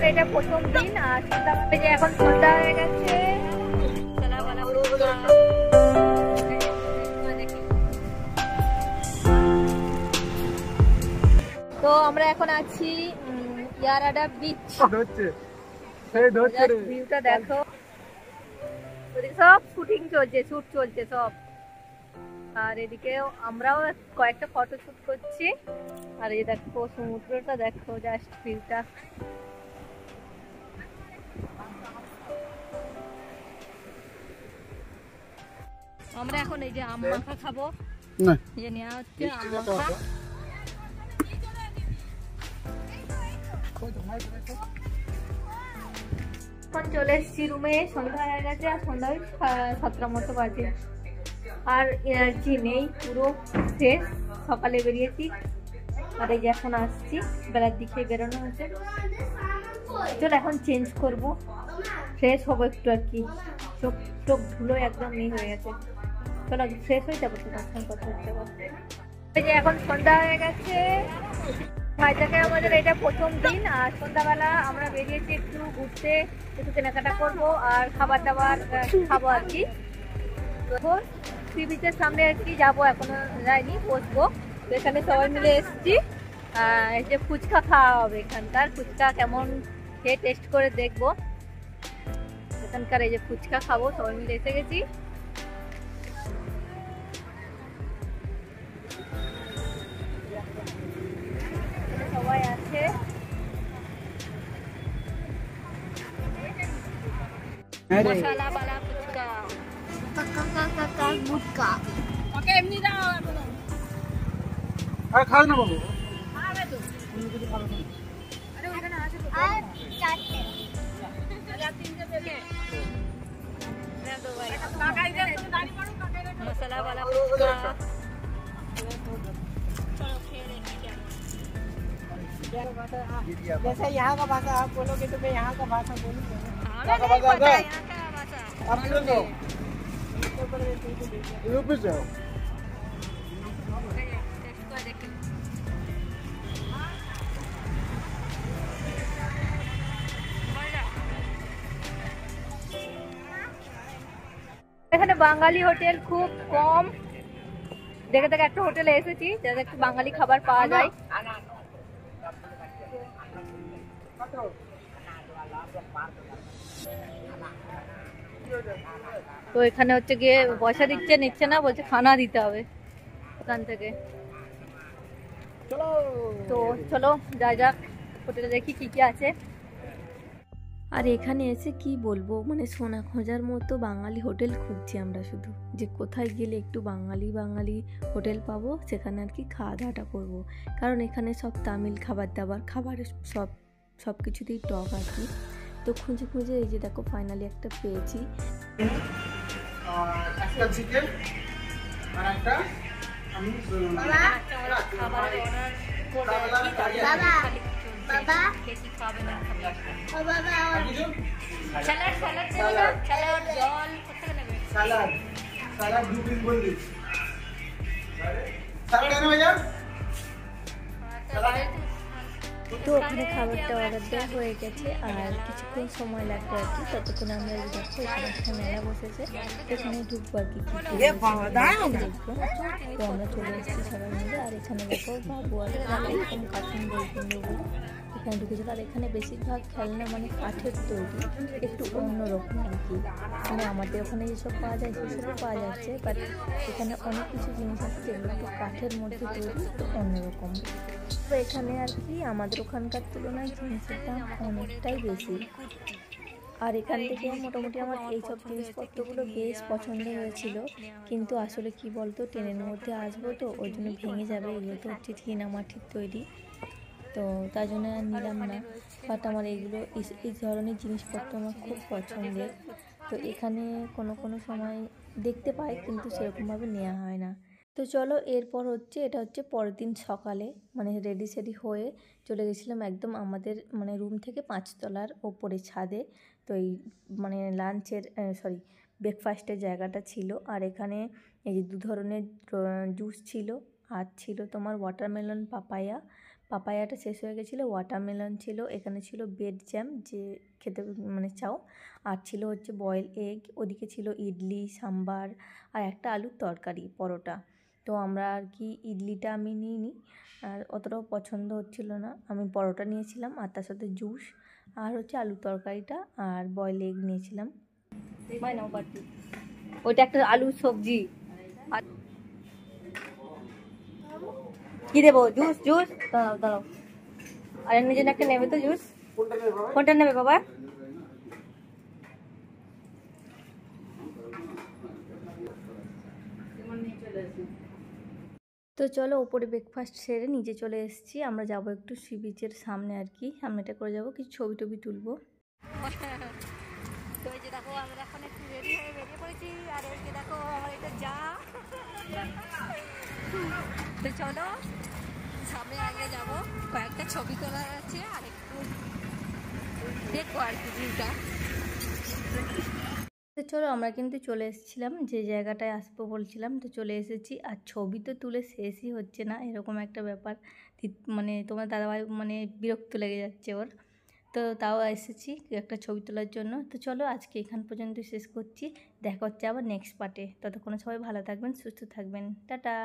এটা প্রথম দিন আর সন্ধ্যাবেলা যে এখন সন্ধ্যা হয়ে গেছে। তো আমরা এখন আছি ইয়ারাডা বিচ। ভিউটা দেখো, সব শুটিং চলছে, শুট চলছে সব। আর এদিকে আমরাও কয়েকটা ফটো শুট করছি। আর এই দেখো সমুদ্রটা দেখো, জাস্ট ভিউটা। আমরা এখন এই যে আম মাখা খাবো, যে নেওয়া হচ্ছে আম মাখা। এখন চলে এসেছি রুমে, সন্ধ্যা হয়ে গেছে আর সন্ধ্যা 7টার মতো বাজে। আর এনার্জি নেই, পুরো শেষ। সকালে বেরিয়েছি আর এই যে এখন আসছি, বেলার দিকে বেরোনো হচ্ছে। চল এখন চেঞ্জ করব, ফ্রেশ হবো একটু আর কি। চোখ চোখ ধুলো একদম নেই হয়ে গেছে। চলো ফ্রেশ হয়ে যাবো, তো দর্শন করতে হচ্ছে। এই যে এখন সন্ধ্যা হয়ে গেছে, ভাইজাকে আমাদের এটা প্রথম দিন। আর সন্ধ্যাবেলা আমরা বেরিয়েছি একটু ঘুরতে, একটু কেনাকাটা করবো আর খাবার দাবার খাবো আর কি। তখন সি বিচের সামনে আর কি যাবো, এখনো যাইনি, বসবো। তো এখানে সবাই মিলে এসেছি, এই যে ফুচকা খাওয়া হবে। এখানকার ফুচকা কেমন খেয়ে টেস্ট করে দেখবো। এখানকার এই যে ফুচকা খাবো, সবাই মিলে এসে গেছি। সবাই আছে। মশলা বালা ফুচকা, ফুচকা ওকে এমনি দাও এখন। আর খাও না বাবু, খাবে তো তুমি কিছু খাবে না। আরে ওখানে আছে তো, আর চারটে আরে তিনটে দেবে না দো ভাই। কাকাই দে তো দাঁড়ি মারো, কাকাই দে মশলা বালা ফুচকা। चलो खेल क्या जैसे यहाँ का भाषा आप बोलोगे तो मैं यहाँ का भाषा बोलूँगा। हमें नहीं पता है यहाँ का भाषा। आप सुनो, यूपी से हो? এখানে বাঙালি হোটেল খুব কম, দেখে দেখে একটা হোটেলে এসেছি যাতে একটু বাঙালি খাবার পাওয়া যায়। তো এখানে হচ্ছে গিয়ে পয়সা দিচ্ছে, নিচ্ছে না, বলছে খানা দিতে হবে এখান থেকে। তো চলো যা যাক, হোটেলে দেখি কি কি আছে। আর এখানে এসে কি বলবো, মানে সোনা খোঁজার মতো বাঙালি হোটেল খুঁজছি আমরা, শুধু যে কোথায় গেলে একটু বাঙালি বাঙালি হোটেল পাবো, সেখানে আর কি খাওয়া দাওয়াটা করবো। কারণ এখানে সব তামিল খাবার দাবার, খাবারের সব কিছুতেই টক আর কি। তো খুঁজে খুঁজে এই যে দেখো ফাইনালি একটা পেয়েছি। একটা চিকেন আর একটা আমি খাবারের অর্ডার করবে বাবা বাবা কি খাবে না খাবে। ও বাবা স্যালাড স্যালাড দেবো না, স্যালাড জল কত নেবে? Salad salad 2 piece ball this. Salad কেন ভাইয়া? তো ওখানে খাবারটা অর্ডার দেওয়া হয়ে গেছে আর কিছুক্ষণ সময় লাগবে আর কি। ততক্ষণ আমরা এই দেখো এখানে একটা মেলা বসেছে, এখানে ঢুকবো আর কি। দেখবো তো আমরা চলে এসেছি সবাই মিলে। আর এখানে দেখো বাবু আর এরকম কার্টুন বই কিনবো বলে এখানে ঢুকেছিল। আর এখানে বেশিরভাগ খেলনা মানে কাঠের তৈরি, একটু অন্যরকম আর কি। মানে আমাদের ওখানে যেসব পাওয়া যায় সেসবও পাওয়া যাচ্ছে, বাট এখানে অনেক কিছু জিনিস আছে যেগুলো একটু কাঠের মধ্যে তৈরি, তো অন্যরকম। তো এখানে আর কি আমাদের ওখানকার তুলনায় জিনিসের দাম অনেকটাই বেশি। আর এখান থেকে মোটামুটি আমার এইসব জিনিসপত্রগুলো বেশ পছন্দ হয়েছিল। কিন্তু আসলে কি বলতো, ট্রেনের মধ্যে আসবো তো ওই জন্য ভেঙে যাবে, এগুলো তো হচ্ছে চীনামাটির তৈরি, তো তার জন্য আর নিলাম না। বাট আমার এইগুলো এই ধরনের জিনিসপত্র আমার খুব পছন্দের। তো এখানে কোনো সময় দেখতে পাই কিন্তু সেরকমভাবে নেওয়া হয় না। তো চলো এরপর হচ্ছে এটা হচ্ছে পরের দিন সকালে, মানে রেডি সেডি হয়ে চলে গেছিলাম একদম আমাদের মানে রুম থেকে 5 তলার ওপরে ছাদে। তো এই মানে লাঞ্চের ব্রেকফাস্টের জায়গাটা ছিল। আর এখানে এই যে 2 ধরনের জুস ছিল, আর ছিল তোমার ওয়াটারমেলন পাপায়া পাপায়াটা শেষ হয়ে গেছিলো, ওয়াটারমেলন ছিল, এখানে ছিল বেড জ্যাম যে খেতে মানে চাও, আর ছিল হচ্ছে বয়েল এগ, ওদিকে ছিল ইডলি সাম্বার আর একটা আলুর তরকারি পরোটা। তো আমরা আর কি ইডলিটা আমি নিইনি, আর অতটাও পছন্দ হচ্ছিল না, আমি পরোটা নিয়েছিলাম আর তার সাথে জুস আর হচ্ছে আলুর তরকারিটা আর বয়েল এগ নিয়েছিলাম। ওইটা একটা আলু সবজি। আর কি দেবো? জুস জুস দাঁড়াও দাঁড়াও, আর এমনি জন্য একটা নেবে তো জুস। কোনটা নেবে বাবা? তো চলো ওপরে ব্রেকফাস্ট সেরে নিচে চলে এসেছি, আমরা যাব একটু সি বিচের সামনে আর কি, সামনেটা করে যাব, কিছু ছবি টবি তুলবো। তো এই যে দেখো আমরা এখন একটু রেডি হয়ে বেরিয়ে পড়েছি, আর এই যে দেখো আমার এটা যা। তো চলো সামনে আগে যাব, কয়েকটা ছবি তোলার আছে আর একটু দেখবো আর কি ভিউটা। তো চলো আমরা কিন্তু চলে এসেছিলাম যে জায়গাটায় আসবো বলছিলাম, তো চলে এসেছি, আর ছবি তো তুলে শেষই হচ্ছে না, এরকম একটা ব্যাপার। মানে তোমার দাদাভাই মানে বিরক্ত লেগে যাচ্ছে ওর, তো তাও এসেছি একটা ছবি তোলার জন্য। তো চলো আজকে এখান পর্যন্ত শেষ করছি, দেখা হচ্ছে আবার নেক্সট পার্টে, ততক্ষণে সবাই ভালো থাকবেন, সুস্থ থাকবেন, টাটা।